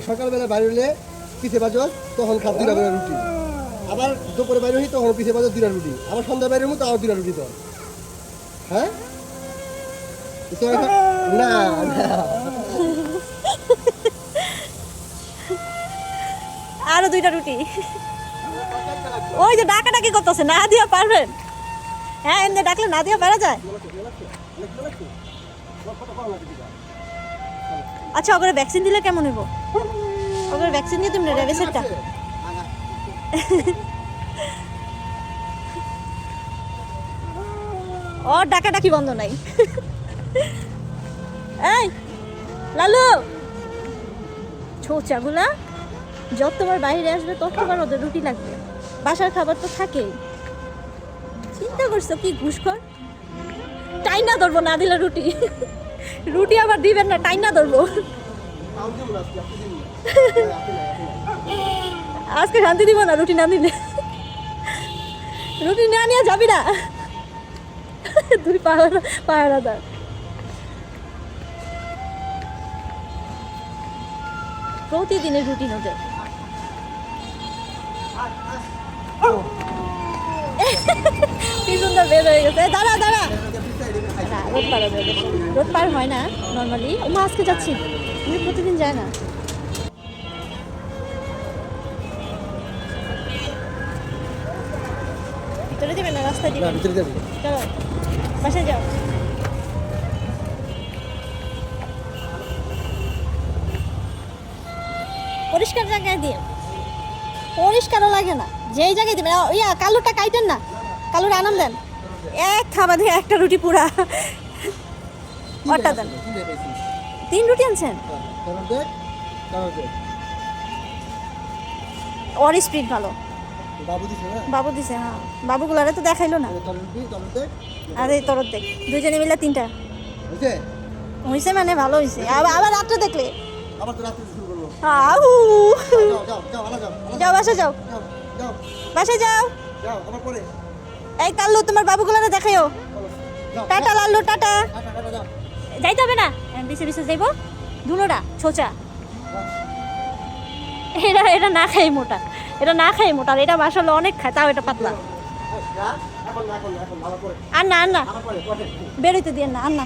সকালবেলা বাইরে হলে পিঠে বাজো তখন খাত 2টা করে রুটি, আবার দুপুরে বাইরে হই তখন পিঠে বাজো 2টা রুটি, আবার সন্ধ্যা বাইরে হই তো আবার 2টা রুটি। তো হ্যাঁ না আরো 2টা রুটি। ওই যে ডাকাডাকি করতেছে, না দিয়া পারবেন? হ্যাঁ এমনি ডাকলে না দিয়া পারা যায়? আচ্ছা ওকে ভ্যাকসিন দিলে কেমন হইব? ওকে ভ্যাকসিন দিয়ে তুমি রেবিসেরটা ও ডাকাডাকি বন্ধ নাই। এই লালু ছোচাগুলা যতবার বাইরে আসবে ততবার ওদের রুটি লাগবে, বাসার খাবার তো থাকেই। চিন্তা করছো কি ঘুষখোর? টাইনা ধরবো না দিলে রুটি, রুটি আবার দিবেন না, টাইনা ধরবো। আজকে শান্তি দিব না রুটি না দিলে, রুটি না নিয়ে যাবি না। 2 পাহারাদার প্রতিদিনের রুটিন ওদের। কি সুন্দর বের হয়ে গেছে। দাঁড়া দাঁড়া, রোদ পার হবে, রোদ পার হয় না নর্মালি। মা আজকে যাচ্ছি, তুমি প্রতিদিন যায় না। ভিতরে যাবে না রাস্তায় দিবে? ভিতরে যাবি? চলো বাসায় যাও। পরিষ্কার জায়গায় দিয়ে, পরিষ্কারও লাগে না যেই জায়গায় দিবেন। ইয়া কালোটা কাইটেন না, কালোটা আনাম দেন। এক খাবার দিয়ে একটা রুটি পুরা অটা দেন। 3 রুটি আনছেন? ওর স্পিড ভালো। বাবু দিছে, হ্যাঁ বাবুগুলারে তো দেখাইলো না। আরে তরত দেখ, 2জনে মিলে 3টা হয়েছে, মানে ভালো হয়েছে। আবার রাত্রে দেখলে যাও বাসা যাও, বাসায় যাও। এই কাল্লু তোমার বাবুগুলারে দেখাইও। Tata Lallu, tata. যাইতে হবে না, বিছে বিছে যাইব ধুলোটা ছোচা। এটা না খাই মোটা, এটা না খাই মোটা, এটা আসলে অনেক খায়, তাও এটা পাতলা। আর না বেরোইতে দিয়ে না, আর না।